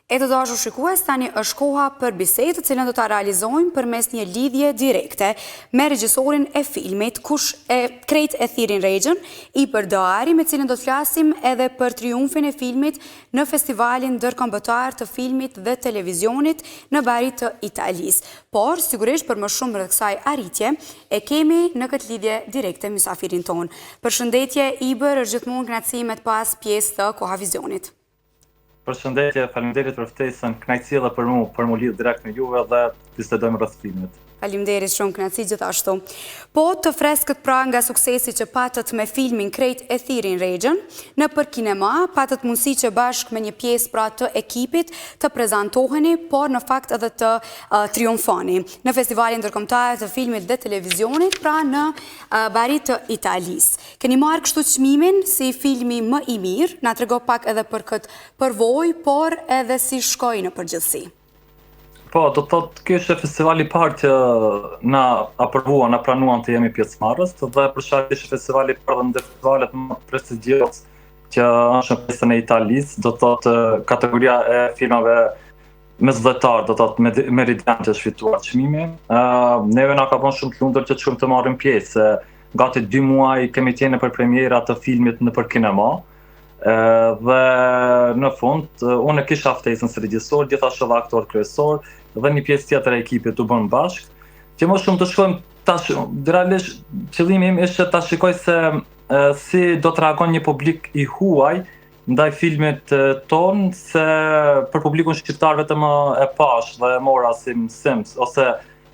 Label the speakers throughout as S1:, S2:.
S1: E të dashur shikues, tani është koha për bisedë, të cilën do ta realizojmë përmes një lidhje direkte me regjisorin e filmit, kush e krejt e thirrin regjën, i Përdari, me cilën do të flasim edhe për triumfin e filmit në festivalin ndërkombëtar të filmit dhe televizionit në bari të Italisë. Por, sigurisht për më shumë rreth kësaj arritje, e kemi në këtë lidhje direkte mysafirin tonë. Përshëndetje, Iber, është gjithmonë kënaqësi me të pas pjesë të Kohavizionit.
S2: Përshëndetje, faleminderit për ftesën, kënaqësi edhe për mua, për mu lidh direkt me juve dhe bisedojmë rreth filmit.
S1: Faleminderit shumë, kënaqësi gjithashtu. Po të freskët pra nga suksesi që patët me filmin Krejt e thirrin regjën, në për kinema patët mundësi që bashkë me një pjesë pra të ekipit të prezantoheni, por në fakt edhe të triumfoni në festivalin ndërkombëtar të filmit dhe televizionit, pra në bari të Italisë. Keni marrë kështu çmimin si filmi më i mirë, na trego pak edhe për këtë përvojë, por edhe si shkoi në përgjithësi.
S2: Po, do të thotë, ky është festivali i parë që na aprovuan, na pranuan të jemi pjesëmarrës, dhe për shkak të festivali i parë ndër festivalet më prestigjioz që është në pjesën e Italisë, do të thotë kategoria e filmave mesdhetar, do të thotë Meridian që është fituar çmimin. Neve na ka bën shumë të lumtur që të marrim pjesë. Gati 2 muaj kemi qenë për premiera të filmit nëpër kinema. Dhe në fund, unë kisha ftesën si regjisor, gjithashtu edhe aktor kryesor, dhe një pjesë tjetër e ekipit u bën bashkë, që më shumë të shkojmë tash, realisht qëllimi im ishte ta shikoj se si do të reagon një publik i huaj ndaj filmit ton, se për publikun shqiptar vetëm e pash dhe e mora si mësim ose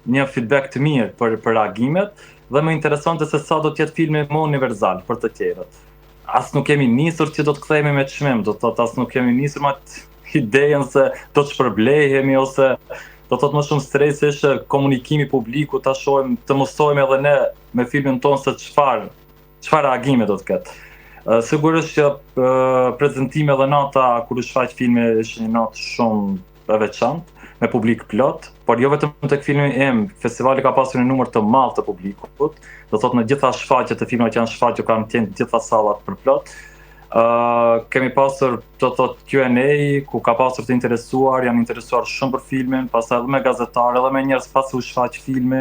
S2: një feedback të mirë për reagimet, dhe më interesonte se sa do të jetë filmi më universal për të tjerët. As nuk kemi nisur që do të kthehemi me çmim, do të thotë as nuk kemi nisur me idenë se do të shpërblehemi ose do të thotë më shumë stresi është komunikimi publiku, ta shohim, të mësojmë edhe ne me filmin ton se çfarë reagime do të ketë. Sigurisht që prezantimi dhe nata kur u shfaq filmi është një natë shumë e veçantë, me publik plot, por jo vetëm tek filmi im, festivali ka pasur një numër të madh të publikut, do thotë në gjitha shfaqjet e filmave që janë shfaqur kanë qenë gjitha sallat për plot. Kemi pasur do thotë Q&A ku ka pasur të interesuar, janë interesuar shumë për filmin, pastaj edhe me gazetarë, edhe me njerëz pasi u shfaq filmi,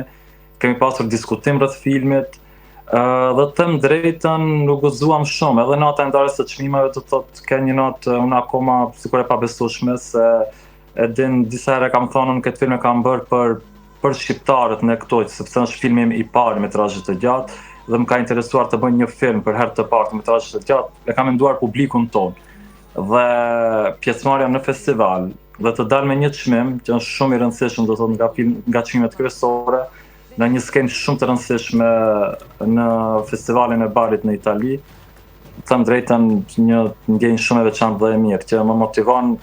S2: kemi pasur diskutim rreth filmit. Dhe të them drejtën, nuk gëzuam shumë, edhe nata e ndarjes së çmimeve do thotë ka një natë unë akoma sikur e pabesueshme se e din disa herë kam thonë në këtë film e kam bërë për shqiptarët në këto, sepse është filmi i parë metrazhi të gjatë dhe më ka interesuar të bëj një film për herë të parë metrazhi të gjatë, e kam menduar publikun ton. Dhe pjesëmarrja në festival dhe të dalë me një çmim që është shumë i rëndësishëm, do thotë nga çmimet kryesore, në një skenë shumë të rëndësishme në festivalin e barit në Itali, them drejtën një ndjenjë shumë e veçantë dhe e mirë që më motivon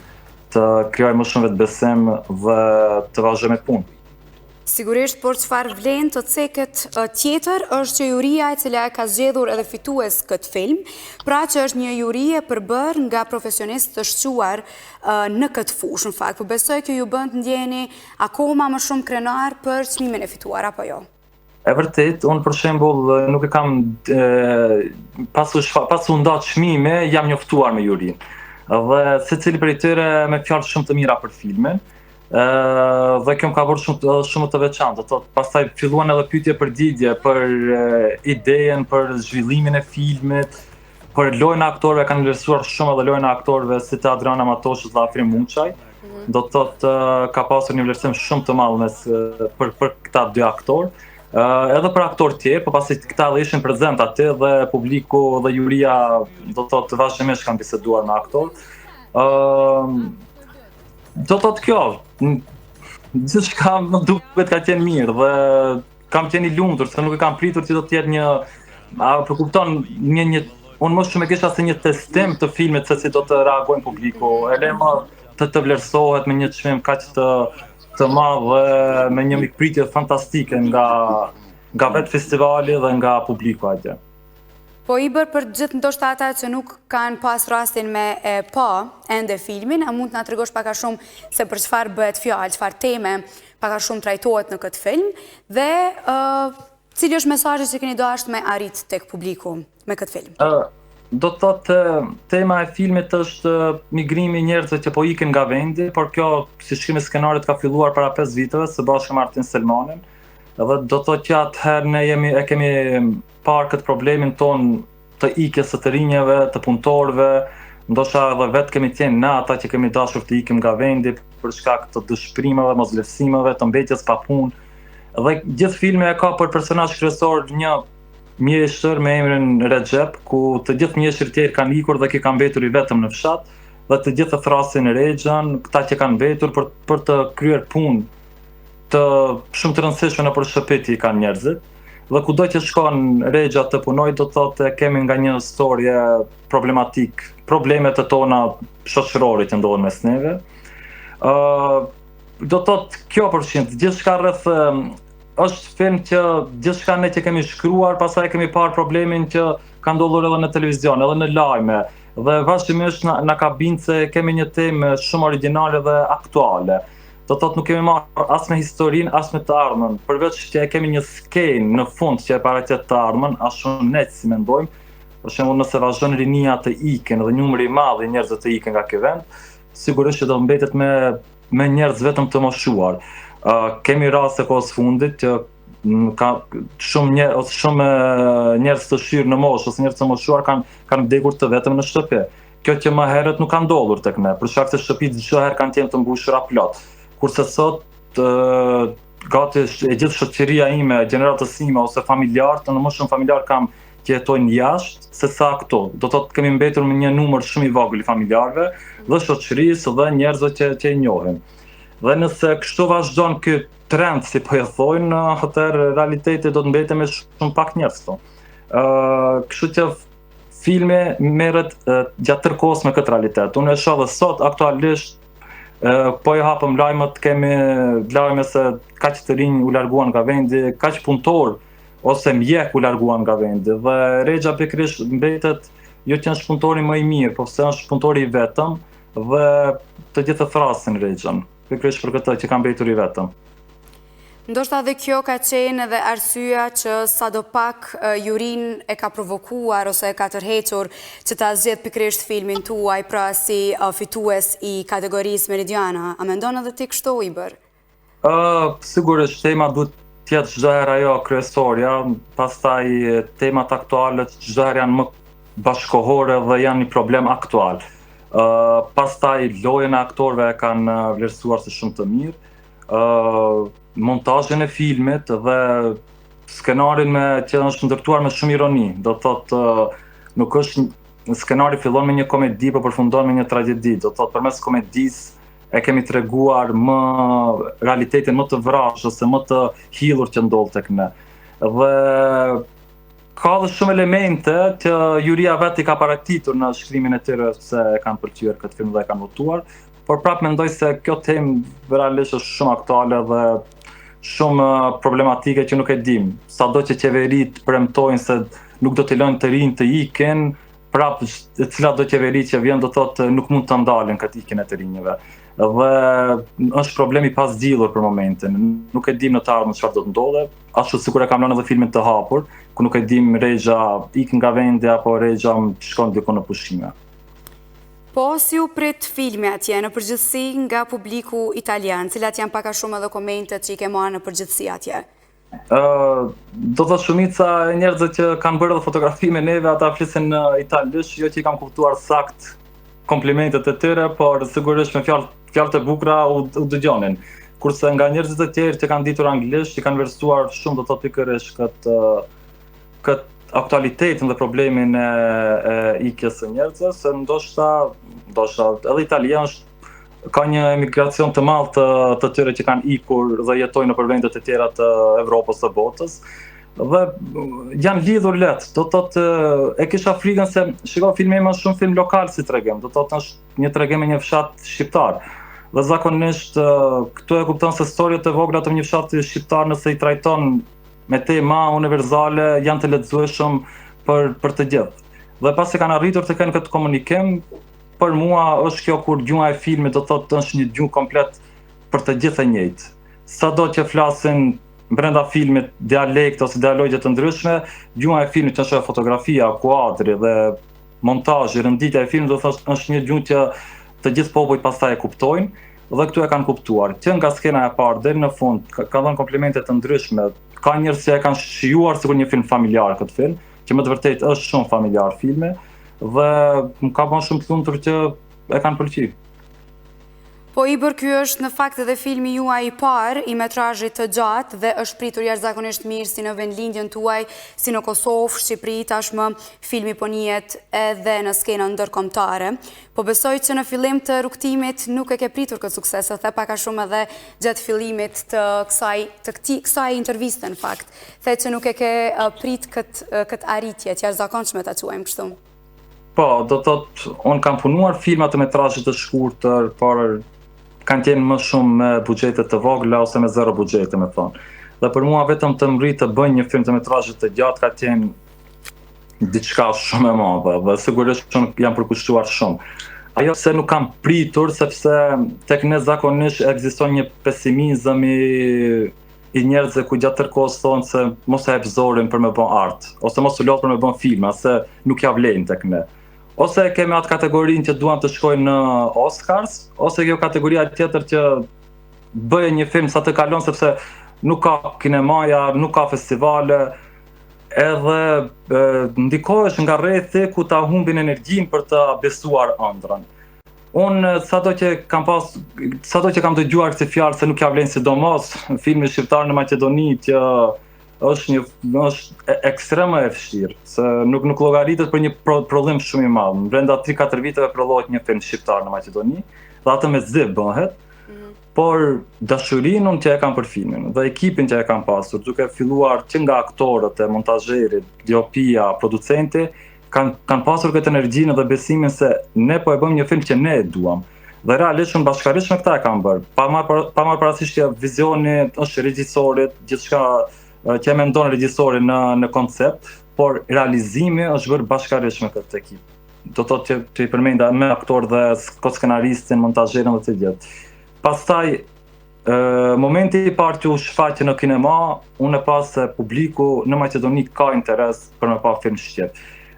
S2: të krijoj më shumë vetbesim dhe të vazhdoj me punë.
S1: Sigurisht, por çfarë vlen të ceket tjetër është që juria e cila e ka zgjedhur edhe fitues këtë film, pra që është një juri e përbërë nga profesionistë të shquar në këtë fushë, në fakt. Po besoj që ju bën të ndjeni akoma më shumë krenar për çmimin e fituar, apo jo?
S2: E vërtet, unë për shembull nuk e kam pas u nda çmime, jam njoftuar me jurinë. Dhe secili prej tyre me fjalë shumë të mira për filmin. Dhe kjo më ka bërë shumë të veçantë. Pastaj filluan edhe pyetje përgjigje për idejen, për zhvillimin e filmit, për lojën e aktorëve, kanë vlerësuar shumë edhe lojën e aktorëve si të Adriana Matoshit dhe Afrim Munçaj. Do të thotë ka pasur një vlerësim shumë të madh për këta 2 aktorë. Edhe për aktor tjerë, po pasi këta dhe ishin prezent aty dhe publiku dhe juria do të thotë vazhdimisht kanë biseduar me aktor. Do të thotë kjo, gjithçka më duket ka qenë mirë dhe kam qenë i lumtur se nuk e kam pritur që do të jetë një, apo kupton, unë më shumë e kisha se një testim të filmit se si do të reagojnë publiku. E le më të vlerësohet me një çmim kaq të madh dhe me një mikpritje fantastike nga vetë festivali dhe nga publiku atje.
S1: Po Iber, për gjithë ndoshta ata që nuk kanë pas rastin me pa ende filmin, a mund të na tregosh pak a shumë se për çfarë bëhet fjalë, çfarë teme pak a shumë trajtohet në këtë film dhe cili është mesazhi që keni dashur me arrit tek publiku me këtë film?
S2: do të thotë tema e filmit është migrimi i njerëzve që po ikin nga vendi, por kjo si shkrimi i skenarit ka filluar para 5 viteve së bashku me Artin Selmanin. Edhe do të thotë që atëherë ne kemi parë këtë problemin ton të ikjes së të rinjeve, të punëtorëve, ndoshta edhe vetë kemi qenë na ata që kemi dashur të ikim nga vendi për shkak të dëshpërimeve, mosvlerësimeve, të mbetjes pa punë. Dhe gjithë filmi e ka për personazh kryesor një mjeshtër me emrin Recep, ku të gjithë mjeshtrit tjerë kanë ikur dhe që kanë mbetur i vetëm në fshat, dhe të gjithë thrasin Rexhan, këta që kanë mbetur për të kryer punë të shumë të rëndësishme nëpër shtëpi kanë njerëzit. Dhe kudo që shkon Rexha të punoj, do të thotë kemi nga një historie problematik, problemet e tona shoqërore që ndodhen mes neve. Do të thotë kjo përfshin gjithçka rreth është film që gjithçka ne që kemi shkruar, pastaj kemi parë problemin që ka ndodhur edhe në televizion, edhe në lajme, dhe vazhdimisht na ka bindë se kemi një temë shumë origjinale dhe aktuale. Do të thotë nuk kemi marrë as me historinë, as me të ardhmen, përveç që e kemi një skenë në fund që e paraqet të ardhmen, as shumë net si mendojmë. Për shembull, nëse vazhdon rinia të ikën dhe numri i madh i njerëzve të ikën nga ky vend, sigurisht që do mbetet me njerëz vetëm të moshuar. Kemi raste kohës fundit që ka shumë njerëz të shyrë në moshë ose njerëz të moshuar kanë vdekur të vetëm në shtëpi. Kjo që më herët nuk ka ndodhur tek ne, për shkak se shtëpitë çdo herë kanë qenë të mbushura plot. Kurse sot gati e gjithë shoqëria ime, gjeneratës ime ose familjarët, në më shumë familjar kam që jetojnë jashtë se sa këto. Do të thotë kemi mbetur me një numër shumë i vogël i familjarëve dhe shoqërisë dhe njerëzve që e njohim. Dhe nëse kështu vazhdon ky trend, si po e thojnë, atëherë realiteti do të mbetet me shumë pak njerëz këtu. Kështu që filmi merret gjatë tërë kohës me këtë realitet. Unë e shoh edhe sot aktualisht po i hapëm lajmet, kemi lajme se kaq të rinj u larguan nga vendi, kaq punëtor ose mjek u larguan nga vendi. Dhe Rexha pikërisht mbetet jo që është punëtori më i mirë, po se është punëtori i vetëm dhe të gjithë thrasin Rexhan, pikërisht për këtë që ka mbetur i vetëm.
S1: Ndoshta dhe kjo ka qenë edhe arsyeja që sadopak jurin e ka provokuar ose e ka tërhequr që ta zgjedh pikërisht filmin tuaj pra si fitues i kategorisë Meridiana. A mendon edhe ti kështu, Iber?
S2: Sigurisht tema duhet të jetë çdo herë ajo kryesorja, pastaj temat aktuale çdo herë janë më bashkëkohore dhe janë një problem aktual. Pastaj lojën e aktorëve kanë vlerësuar si shumë të mirë. Montazhin e filmit dhe skenarin që është ndërtuar me shumë ironi. Do thotë nuk është skenari fillon me një komedi por përfundon me një tragjedi. Do thotë përmes komedisë e kemi treguar më realitetin më të vrashë ose më të hillur që ndodh tek ne. Dhe ka dhe shumë elemente që juria vetë i ka paraqititur në shkrimin e tyre se e kanë pëlqyer këtë film dhe e kanë votuar, por prapë mendoj se kjo temë realisht është shumë aktuale dhe shumë problematike që nuk e dim. Sado që qeverit premtojnë se nuk do të lënë të rinj të ikin, prapë cila do qeveri që vjen do thotë nuk mund të ndalin këtë ikjen e të rinjve. Dhe është problemi pas zgjidhur për momentin. Nuk e dim në të ardhmen çfarë do të ndodhe, ashtu sikur e kam lënë edhe filmin të hapur, ku nuk e dim Rexha ik nga vendi apo Rexha shkon diku në pushime.
S1: Po, si u prit filmi atje në përgjithësi nga publiku italian, cilat janë pak a shumë edhe komentet që i ke marrë në përgjithësi atje?
S2: Do të shumica e njerëzve që kanë bërë edhe fotografi me neve, ata flisin në italisht, jo që i kam kuptuar sakt komplimentet e tyre, por sigurisht me fjalë të bukura u dëgjonin. Kurse nga njerëzit e tjerë që kanë ditur anglisht, që kanë vlerësuar shumë do të pikërisht këtë aktualitetin dhe problemin e ikjes së njerëzve, se ndoshta edhe italianë ka një emigracion të madh të tyre që kanë ikur dhe jetojnë në vendet e tjera të Evropës së botës. Dhe janë lidhur lehtë. Do thotë e kisha frikën se shikoj filmi më shumë film lokal si tregim. Do thotë është një tregim me një fshat shqiptar. Dhe zakonisht këtu e kupton se historitë e vogla të një fshati shqiptar nëse i trajton me tema universale janë të lexueshëm për të gjithë. Dhe pasi kanë arritur të kenë këtë komunikim, për mua është kjo kur gjuha e filmit do thotë është një gjuhë komplet për të gjithë e njëjtë. Sado që flasin brenda filmit dialekt ose dialogje të ndryshme, gjuha e filmit është fotografia, kuadri dhe montazhi, rënditja e filmit do thosh është një gjë që të gjithë popujt pastaj e kuptojnë dhe këtu e kanë kuptuar. Që nga skena e parë deri në fund ka dhënë komplimente të ndryshme. Ka njerëz që e kanë shijuar sikur një film familjar këtë film, që më të vërtetë është shumë familjar filmi dhe më ka bërë shumë të lumtur që e kanë pëlqyer.
S1: Po Ibër, ky është në fakt edhe filmi juaj i parë i metrazhit të gjatë dhe është pritur jashtëzakonisht mirë si në vendlindjen tuaj, si në Kosovë, Shqipëri, tashmë filmi po njihet edhe në skenën ndërkombëtare. Po besoj që në fillim të rrugtimit nuk e ke pritur këtë sukses, the pak a shumë edhe gjatë fillimit të kësaj interviste në fakt. The që nuk e ke prit këtë arritje të jashtëzakonshme ta quajmë kështu.
S2: Po, do thotë, unë kam punuar filma të metrazhit të shkurtër, por kanë qenë më shumë me buxhete të vogla ose me zero buxhete, me thonë. Dhe për mua vetëm të mrit të bëj një film të metrazhit të gjatë ka qenë diçka shumë e madhe dhe sigurisht jam përkushtuar shumë. Ajo se nuk kam pritur sepse tek ne zakonisht ekziston një pesimizëm i njerëzve ku gjatë tërkohës thonë se mos e hap zorin për me bën art, ose mos u lodh për me bën filma, se nuk ja vlen tek ne. Ose kemi atë kategorinë që duan të shkojnë në Oscars, ose kjo kategoria tjetër që bëje një film sa të kalon sepse nuk ka kinemaja, nuk ka festivale, edhe ndikohesh nga rrethi ku ta humbin energjinë për të besuar ëndrrën. Unë sado që kam dëgjuar këtë fjalë se nuk ja vlen sidomos filmi shqiptar në Maqedoni që është ekstrem e vështirë, se nuk llogaritet për një prodhim shumë i madh. Brenda 3-4 viteve prodhohet një film shqiptar në Maqedoni, dhe atë me zip bëhet, por dashurinë unë që e kam për filmin dhe ekipin që e kam pasur, duke filluar që nga aktorët e montazherit, DOP-ja, producenti, kanë pasur këtë energjinë dhe besimin se ne po e bëjmë një film që ne e duam. Dhe realisht unë bashkërisht me këta e kam bërë. Pa marrë parasysh që vizioni është regjisorit, gjithçka që e mendon regjisori në koncept, por realizimi është bërë bashkërisht me këtë ekip. Do të thotë që i përmenda me aktor dhe skenaristin, montazherin dhe të gjithë. Pastaj momenti i parë që u shfaqe në kinema, unë e pa se publiku në Maqedoni ka interes për me pa film shqip.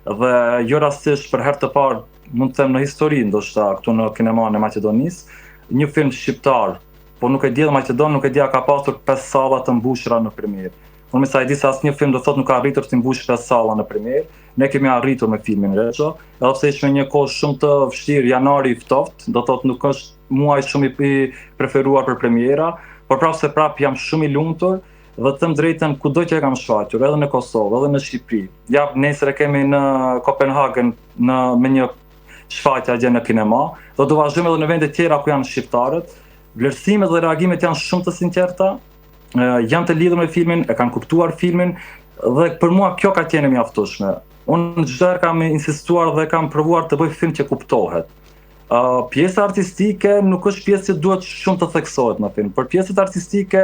S2: Dhe jo rastisht për herë të parë, mund të them në histori ndoshta këtu në kinema në Maqedonisë, një film shqiptar, po nuk e di edhe Maqedon, nuk e di a ka pasur 5 salla të mbushura në premier. Unë me sa e di se asnjë film do thotë nuk ka arritur të mbush 5 salla në premier. Ne kemi arritur me filmin Rexho, edhe pse ishte një kohë shumë të vështirë, janari i ftohtë, do thotë nuk është muaj shumë i preferuar për premiera, por prapë jam shumë i lumtur dhe të them drejtën kudo që e kam shfaqur, edhe në Kosovë, edhe në Shqipëri. Ja, nesër e kemi në Kopenhagen me një shfaqje atje në kinema, dhe do vazhdojmë edhe në vende tjera ku janë shqiptarët. Vlerësimet dhe reagimet janë shumë të sinqerta, janë të lidhur me filmin, e kanë kuptuar filmin dhe për mua kjo ka qenë mjaftueshme. Unë çdo herë kam insistuar dhe kam provuar të bëj film që kuptohet. Pjesa artistike nuk është pjesë që duhet shumë të theksohet në film, por pjesët artistike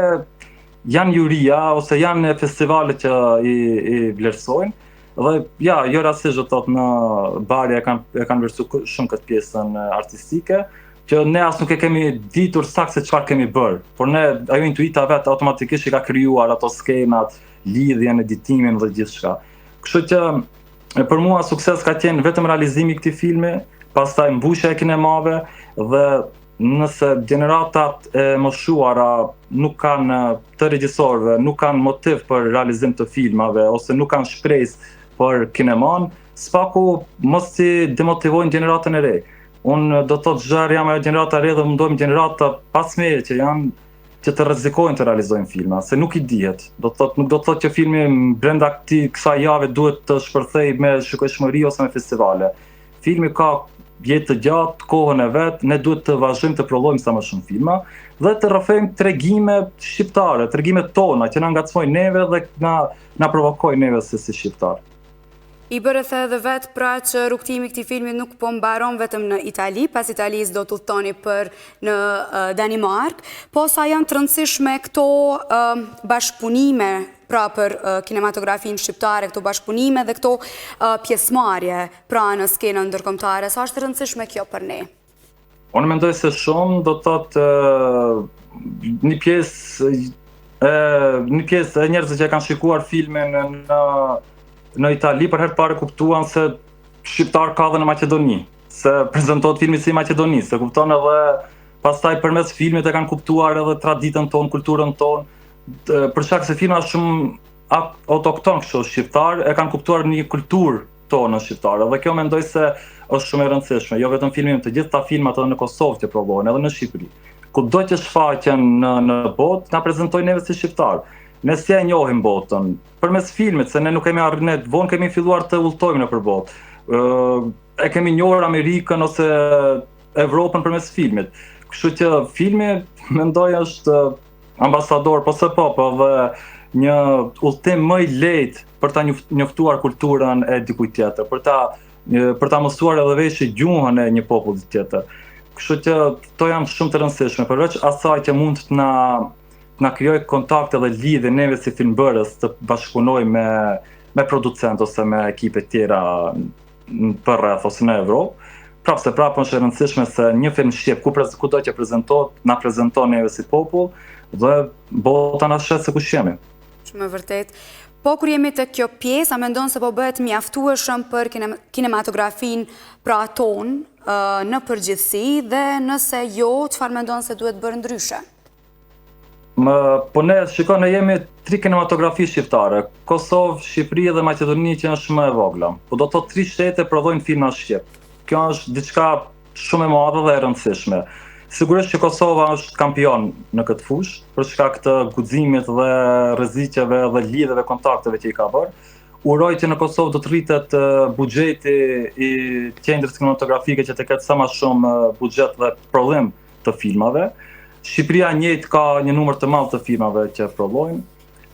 S2: janë juria ose janë festivalet që i vlerësojnë. Dhe ja, jo rastisht do thotë në Bari e kanë vlerësuar shumë këtë pjesën artistike, që ne as nuk e kemi ditur saktë se çfarë kemi bërë, por ne ajo intuita vet automatikisht i ka krijuar ato skenat, lidhjen, editimin dhe gjithçka. Kështu që për mua sukses ka qenë vetëm realizimi i këtij filmi, pastaj mbushja e kinemave dhe nëse gjeneratat e moshuara nuk kanë të regjisorëve, nuk kanë motiv për realizim të filmave ose nuk kanë shpresë për kineman, spaku mos i demotivojnë gjeneratën e re. Unë do të thotë çdo herë jam ajo gjenerata e re dhe mundohem gjenerata pasmeje që janë që të rrezikojnë të realizojnë filma, se nuk i dihet. Nuk do të thotë që filmi brenda kësaj jave duhet të shpërthej me shikojshmëri ose me festivale. Filmi ka jetë të gjatë, kohën e vet, ne duhet të vazhdojmë të prodhojmë sa më shumë filma dhe të rrëfejmë tregime shqiptare, tregime tona që na ngacmojnë neve dhe na provokojnë neve si shqiptar.
S1: I bërë the edhe vetë pra që rrugtimi këtij filmi nuk po mbaron vetëm në Itali, pas Italisë do të udhtoni për në Danimark, po sa janë të rëndësishme këto bashkëpunime pra për kinematografinë shqiptare, këto bashkëpunime dhe këto pjesëmarrje pra në skenën ndërkombëtare, sa është rëndësishme kjo për ne?
S2: Unë mendoj se shumë do të thotë një pjesë e njerëzve që kanë shikuar filmin në Itali për herë të parë kuptuan se shqiptar ka dhe në Maqedoni, se prezantohet filmi si Maqedoni, se kupton edhe pastaj përmes filmit e kanë kuptuar edhe traditën tonë, kulturën tonë, për shkak se filma është shumë autokton kështu shqiptar, e kanë kuptuar një kulturë tonë shqiptare, dhe kjo mendoj se është shumë e rëndësishme, jo vetëm filmin, të gjitha filmat edhe në Kosovë që provojnë, edhe në Shqipëri. Kudo që shfaqen në botë, na prezantojnë neve si shqiptar. Ne si e njohim botën përmes filmit, se ne nuk kemi arritur, vonë kemi filluar të udhtojmë nëpër botë. E kemi njohur Amerikën ose Evropën përmes filmit. Kështu që filmi mendoj është ambasador po dhe një udhtim më i lehtë për ta njoftuar kulturën e dikujt tjetër, për ta mësuar edhe veshë gjuhën e një populli tjetër. Kështu që to janë shumë të rëndësishme, përveç asaj që mund të na krijojë kontakte dhe lidhje neve si filmbërës të bashkëpunojmë me producent ose me ekipe tjera përreth ose në Evropë. Prapë është e rëndësishme se një film shqip kudo që prezantohet, na prezanton neve si popull dhe bota na shet se kush jemi.
S1: Shumë vërtet. Po kur jemi të kjo pjesë, a mendon se po bëhet mjaftueshëm për kinematografin pra tonë në përgjithësi, dhe nëse jo, çfarë mendon se duhet bërë ndryshe?
S2: Po ne shikoj, ne jemi 3 kinematografi shqiptare, Kosovë, Shqipëri dhe Maqedoni që është më e vogla. Po do të thotë 3 shtete prodhojnë filma shqip. Kjo është diçka shumë e madhe dhe e rëndësishme. Sigurisht që Kosova është kampion në këtë fushë, për shkak të guximit dhe rreziqeve dhe lidhjeve kontakteve që i ka bërë. Uroj që në Kosovë do të rritet buxheti i qendrës kinematografike që të ketë sa më shumë buxhet dhe prodhim të filmave. Shqipëria njëjtë ka një numër të madh të filmave që prodhojnë.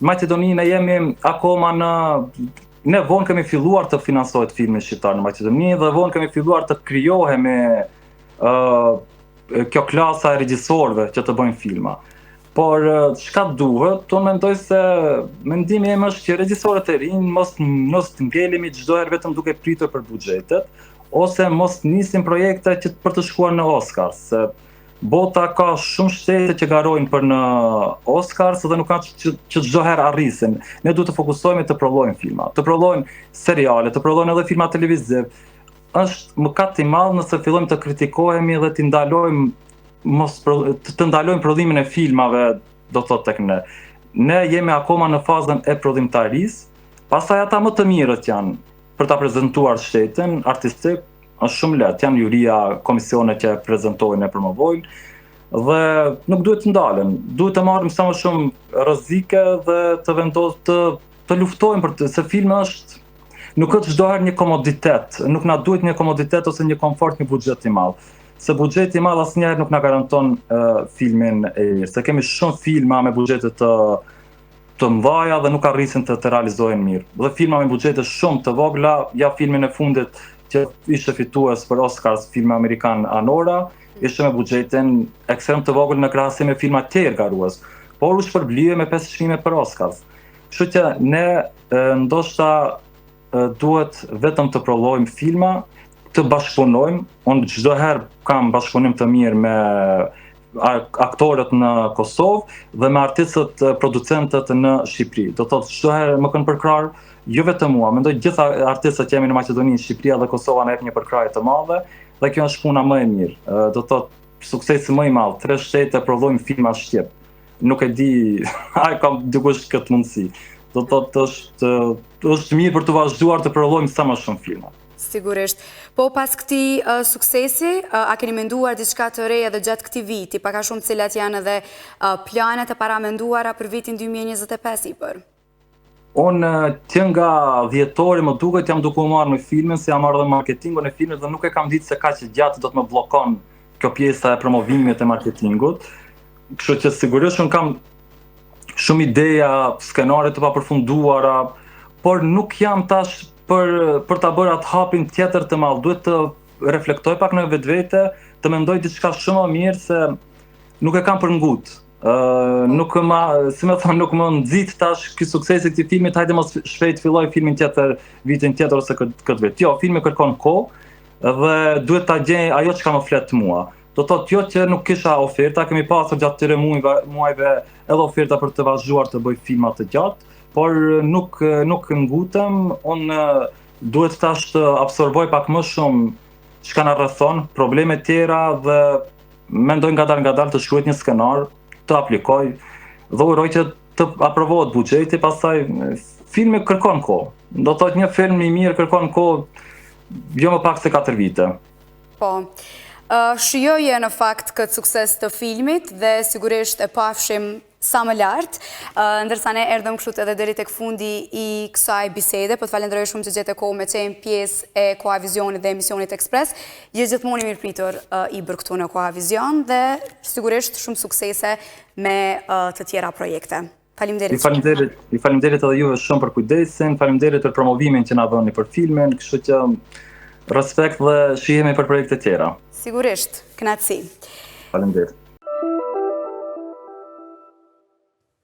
S2: Në Maqedoni ne jemi akoma ne vonë kemi filluar të finansohet filmi shqiptar në Maqedoni dhe vonë kemi filluar të krijohemi kjo klasa e regjisorëve që të bëjnë filma. Por çka duhet, unë mendoj se mendimi im është që regjisorët e rinj mos të ngelemi çdo herë vetëm duke pritur për buxhetet, ose mos nisim projekte që për të shkuar në Oscar, se bota ka shumë shtete që garojnë për në Oscars dhe nuk kanë që çdo herë arrisin. Ne duhet të fokusohemi të prodhojmë filma, të prodhojmë seriale, të prodhojmë edhe filma televiziv. Është mëkat i madh nëse fillojmë të kritikohemi dhe të ndalojmë prodhimin e filmave, do thotë tek ne. Ne jemi akoma në fazën e prodhimtarisë, pastaj ata më të mirët janë për ta prezantuar shtetin artistik, është shumë lehtë, janë juria, komisionet që prezantojnë e promovojnë, dhe nuk duhet të ndalen. Duhet të marrim sa më shumë rrezike dhe të luftojmë për të, se filmi nuk është çdo herë një komoditet, nuk na duhet një komoditet ose një komfort, një buxhet i madh. Se buxheti i madh asnjëherë nuk na garanton filmin e mirë, se kemi shumë filma me buxhete të mëdha dhe nuk arrisin të realizohen mirë. Dhe filma me buxhete shumë të vogla, ja filmin e fundit që ishte fitues për Oscars, filmi amerikan Anora, ishte me buxhetin ekstrem të vogël në krahasim me filma të tjerë garues, por u shpërblye me 5 çmime për Oscars. Kështu që ne ndoshta duhet vetëm të prodhojmë filma, të bashkëpunojmë. Unë çdo herë kam bashkëpunim të mirë me aktorët në Kosovë dhe me artistët producentët në Shqipëri. Do thotë çdo herë më kanë përkrahur, jo vetëm mua, mendoj gjitha artistët që jemi në Maqedoni, Shqipëria dhe Kosova na jep një përkrahje të madhe dhe kjo është puna më e mirë. Do thotë suksesi më i madh, 3 shtete prodhojnë filma shqip. Nuk e di, ai kam dikush këtë mundësi. Do thotë është mirë për të vazhduar të prodhojmë sa më shumë filma.
S1: Sigurisht. Po pas këtij suksesi, a keni menduar diçka të re edhe gjatë këtij viti, pak a shumë cilat janë edhe planet e paramenduara për vitin 2025 i për?
S2: Unë që nga dhjetori më duket jam duke u marrë me filmin, se jam marrë dhe marketingun e filmit dhe nuk e kam ditë se kaq gjatë do të më bllokon kjo pjesa e promovimit e marketingut. Kështu që sigurisht unë kam shumë ideja, skenare të papërfunduara, por nuk jam tash për ta bërë atë hapin tjetër të madh. Duhet të reflektoj pak në vetvete, të mendoj diçka shumë më mirë, se nuk e kam për ngut. Nuk më nxit tash ky suksesi i këtij filmit, hajde mos shpejt filloj filmin tjetër vitin tjetër ose këtë vit. Jo, filmi kërkon kohë dhe duhet ta gjej ajo çka më flet mua. Do thotë jo që nuk kisha oferta, kemi pasur gjatë këtyre muajve edhe oferta për të vazhduar të bëj filma të gjatë, por nuk ngutem. Unë duhet tash të absorboj pak më shumë çka na rrethon, probleme tjera dhe mendoj ngadalë të shkruaj një skenar, të aplikoj dhe uroj që të aprovohet buxheti, pastaj filmi kërkon kohë. Do thotë një film i mirë kërkon kohë jo më pak se 4 vite.
S1: Po. Shijoje në fakt këtë sukses të filmit dhe sigurisht e pafshim sa më lartë, ndërsa ne erdhëm kështu edhe deri tek fundi i kësaj bisede, po të falenderoj shumë që gjete kohë me qenë pjesë e Koha Vizionit dhe emisionit Ekspres. Gjithë gjithmonë i mirëpritur i bërë këtu në Koha Vizion dhe sigurisht shumë suksese me të tjera projekte. Faleminderit.
S2: I faleminderit edhe juve shumë për kujdesin, faleminderit për promovimin që na bëni për filmin, kështu që respekt dhe shihemi për projekte tjera.
S1: Sigurisht, kënaqësi.
S2: Faleminderit.